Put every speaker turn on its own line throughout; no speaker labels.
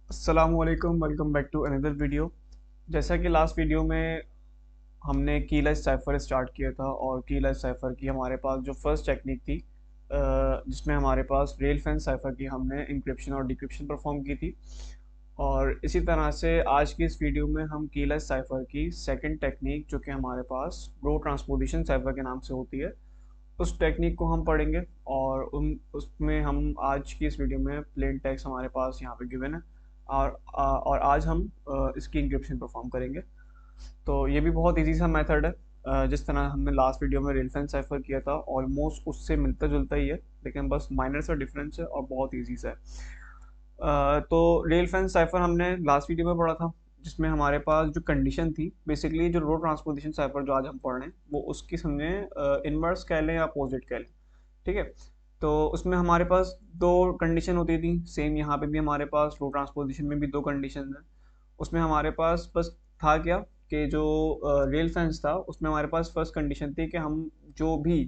अस्सलामुअलैकुम, welcome back to another video. जैसा कि लास्ट वीडियो में हमने कीलेस साइफर स्टार्ट किया था और कीलेस साइफर की हमारे पास जो फर्स्ट टेक्निक थी, जिसमें हमारे पास रेल फेंस साइफर की हमने इंक्रिप्शन और डिक्रिप्शन परफॉर्म की थी। और इसी तरह से आज की इस वीडियो में हम कीलेस साइफर की सेकंड टेक्निक, जो कि हमारे पास रो ट्रांसपोजिशन साइफर के नाम से होती है, उस टेक्निक को हम पढ़ेंगे। और उसमें हम आज की इस वीडियो में प्लेन टेक्स्ट हमारे पास यहाँ पे गिवन है, और आज हम इसकी इंक्रिप्शन परफॉर्म करेंगे। तो ये भी बहुत इजी सा मेथड है। जिस तरह हमने लास्ट वीडियो में रेलफेन साइफर किया था, ऑलमोस्ट उससे मिलता जुलता ही है, लेकिन बस माइनर सा डिफरेंस है और बहुत इजी सा है। तो रेलफेन साइफर हमने लास्ट वीडियो में पढ़ा था, जिसमें हमारे पास जो कंडीशन थी, बेसिकली जो रो ट्रांसपोजिशन साइफर जो आज हम पढ़ रहे हैं, वो उसकी समझे इनवर्स कह लें या अपोजिट कह लें। ठीक है। तो उसमें हमारे पास दो कंडीशन होती थी, सेम यहाँ पे भी हमारे पास रो ट्रांसपोजिशन में भी दो कंडीशन है। उसमें हमारे पास बस था क्या, कि जो रेल फेंस था उसमें हमारे पास फर्स्ट कंडीशन थी कि हम जो भी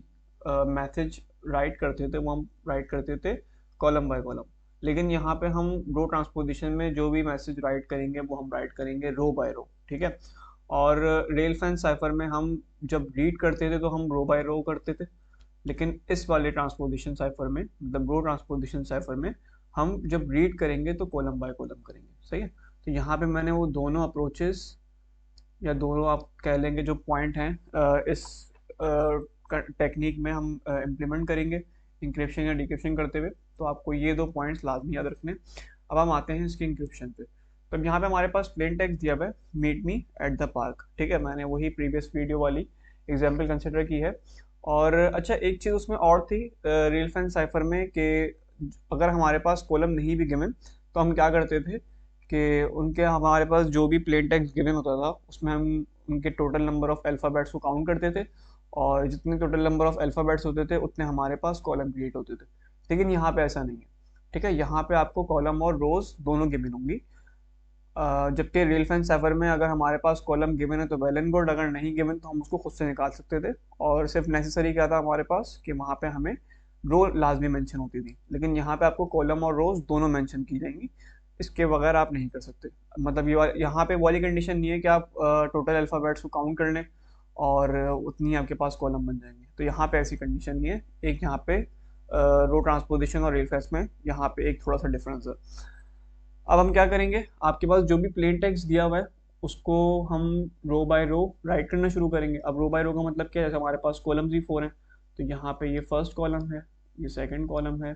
मैसेज राइट करते थे वो हम राइट करते थे कॉलम बाय कॉलम। लेकिन यहाँ पे हम रो ट्रांसपोजिशन में जो भी मैसेज राइट करेंगे वो हम राइट करेंगे रो बाय रो। ठीक है। और रेल फेंस साइफर में हम जब रीड करते थे तो हम रो बाय रो करते थे, लेकिन इस वाले ट्रांसपोजिशन साइफर में, मतलब रो ट्रांसपोजिशन साइफर में, हम जब रीड करेंगे तो कॉलम बाय कॉलम करेंगे। सही है। तो यहाँ पे मैंने वो दोनों अप्रोचेस, या दोनों आप कह लेंगे जो पॉइंट हैं, इस टेक्निक में हम इम्प्लीमेंट करेंगे इंक्रिप्शन या डिक्रिप्शन करते हुए। तो आपको ये दो पॉइंट्स लाजमी याद रखने। अब हम आते हैं इसकी इंक्रिप्शन पे। तो अब यहाँ पे हमारे पास प्लेन टेक्स्ट दिया हुआ है, meet me at the park. ठीक है, मैंने वही प्रीवियस वीडियो वाली एग्जाम्पल कंसिडर की है। और अच्छा, एक चीज़ उसमें और थी रियल फैन साइफर में, कि अगर हमारे पास कॉलम नहीं भी गिवन तो हम क्या करते थे कि उनके हमारे पास जो भी प्लेन टेक्स्ट गिवन होता था उसमें हम उनके टोटल नंबर ऑफ अल्फ़ाबेट्स को काउंट करते थे, और जितने टोटल नंबर ऑफ अल्फ़ाबेट्स होते थे उतने हमारे पास कॉलम क्रिएट होते थे। लेकिन यहाँ पे ऐसा नहीं है। ठीक है, यहाँ पे आपको कॉलम और रोज दोनों गिवन होंगी। जबकि रियल फैन साइफर में अगर हमारे पास कॉलम गिवन है तो वेल एंड गुड, अगर नहीं गिवन तो हम उसको खुद से निकाल सकते थे। और सिर्फ नेसेसरी क्या था हमारे पास, कि वहाँ पे हमें रो लाजमी मेंशन होती थी। लेकिन यहाँ पे आपको कॉलम और रोज दोनों मेंशन की जाएंगी, इसके बगैर आप नहीं कर सकते। मतलब यहाँ पे वाली कंडीशन नहीं है कि आप टोटल अल्फ़ाबेट्स को काउंट कर लें और उतनी ही आपके पास कॉलम बन जाएंगे। तो यहाँ पे ऐसी कंडीशन नहीं है। एक यहाँ पे रो ट्रांसपोजिशन और रेलफेस में यहाँ पे एक थोड़ा सा डिफरेंस है। अब हम क्या करेंगे, आपके पास जो भी प्लेन टेक्स्ट दिया हुआ है उसको हम रो बाय रो राइट करना शुरू करेंगे। अब रो बाय रो का मतलब क्या है, जैसे हमारे पास कॉलम्स ही फोर हैं, तो यहाँ पे ये फर्स्ट कॉलम है, ये सेकंड कॉलम है,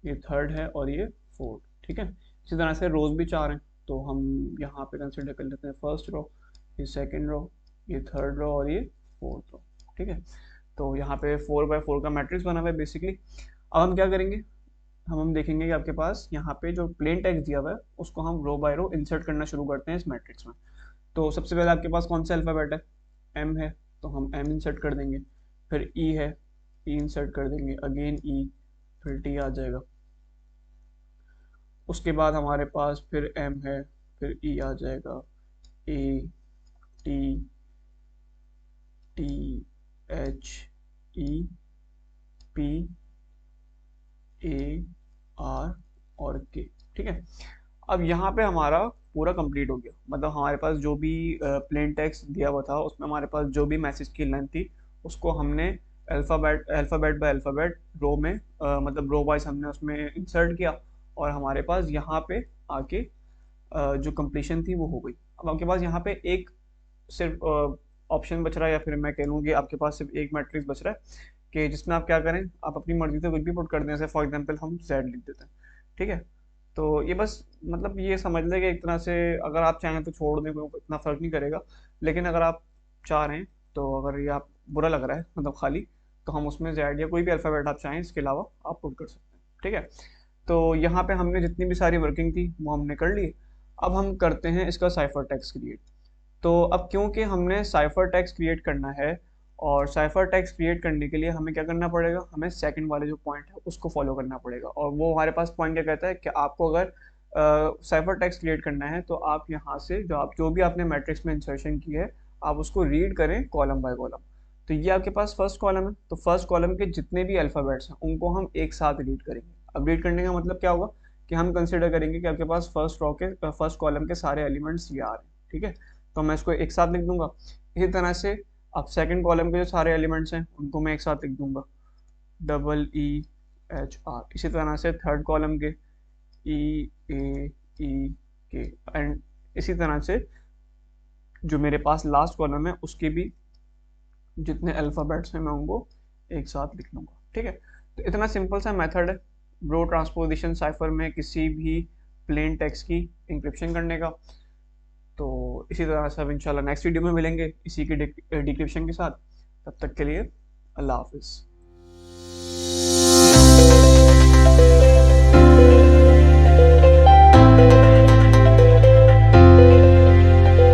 ये थर्ड है और ये फोर्थ। ठीक है। इसी तरह से रोज भी चार हैं, तो हम यहाँ पे कंसिडर कर लेते हैं फर्स्ट रो, ये सेकंड रो, ये थर्ड रो और ये फोर्थ रो। ठीक है। तो यहाँ पे 4 बाय 4 का मैट्रिक्स बना हुआ है बेसिकली। अब हम क्या करेंगे, हम देखेंगे कि आपके पास यहाँ पे जो प्लेन टेक्स्ट दिया हुआ है उसको हम रो बाय रो इंसर्ट करना शुरू करते हैं इस मैट्रिक्स में। तो सबसे पहले आपके पास कौन सा अल्फ़ाबेट है, एम है, तो हम एम इंसर्ट कर देंगे। फिर ई है, ई इंसर्ट कर देंगे, अगेन ई, फिर टी आ जाएगा। उसके बाद हमारे पास फिर एम है, फिर ई आ जाएगा, A, T, T, H, E, P, A, R और के। ठीक है। अब यहाँ पे हमारा पूरा कंप्लीट हो गया, मतलब हमारे पास जो भी प्लेन टेक्स्ट दिया हुआ था उसमें हमारे पास जो भी मैसेज की लेंथ थी उसको हमने अल्फ़ाबेट बाय अल्फ़ाबेट रो में, मतलब रो वाइज हमने उसमें इंसर्ट किया। और हमारे पास यहाँ पे आके जो कंप्लीशन थी वो हो गई। अब आपके पास यहाँ पे एक सिर्फ ऑप्शन बच रहा है, या फिर मैं कह लूँ कि आपके पास सिर्फ एक मैट्रिक्स बच रहा है, कि जिसमें आप क्या करें, आप अपनी मर्जी से कुछ भी पुट कर दें। जैसे फॉर एग्जांपल हम जेड लिख देते हैं। ठीक है। तो ये बस, मतलब ये समझ लें कि एक तरह से अगर आप चाहें तो छोड़ दें, कोई इतना फ़र्क नहीं करेगा। लेकिन अगर आप चाह रहे हैं, तो अगर ये आप बुरा लग रहा है मतलब खाली, तो हम उसमें जेड या कोई भी अल्फ़ाबेट आप चाहें इसके अलावा आप पुट कर सकते हैं। ठीक है। तो यहाँ पे हमने जितनी भी सारी वर्किंग थी वो हमने कर ली। अब हम करते हैं इसका साइफर टेक्स्ट क्रिएट। तो अब क्योंकि हमने साइफर टेक्स्ट क्रिएट करना है, और साइफर टेक्स्ट क्रिएट करने के लिए हमें क्या करना पड़ेगा, हमें सेकंड वाले जो पॉइंट है उसको फॉलो करना पड़ेगा। और वो हमारे पास पॉइंट क्या कहता है कि आपको अगर साइफर टेक्स्ट क्रिएट करना है तो आप यहाँ से जो भी आपने मैट्रिक्स में इंसर्शन की है, आप उसको रीड करें कॉलम बाय कॉलम। तो ये आपके पास फर्स्ट कॉलम है, तो फर्स्ट कॉलम के जितने भी अल्फ़ाबेट्स हैं उनको हम एक साथ रीड करेंगे। अब रीड करने का मतलब क्या होगा, कि हम कंसिडर करेंगे कि आपके पास फर्स्ट कॉलम के सारे एलिमेंट्स ये आ रहे हैं, ठीक है। तो मैं इसको एक साथ लिख दूंगा। इसी तरह से अब सेकंड कॉलम के जो सारे एलिमेंट्स हैं उनको मैं एक साथ लिख दूंगा, EEHR। इसी तरह से थर्ड कॉलम के EAEK, एंड इसी तरह से जो मेरे पास लास्ट कॉलम है उसके भी जितने अल्फ़ाबेट्स हैं मैं उनको एक साथ लिख लूँगा, ठीक है। तो इतना सिंपल सा मेथड है रो ट्रांसपोजिशन साइफर में किसी भी प्लेन टेक्स्ट की इंक्रिप्शन करने का। तो इसी तरह से अब इंशाल्लाह नेक्स्ट वीडियो में मिलेंगे इसी की डिक्रिप्शन के साथ। तब तक के लिए अल्लाह हाफिज़।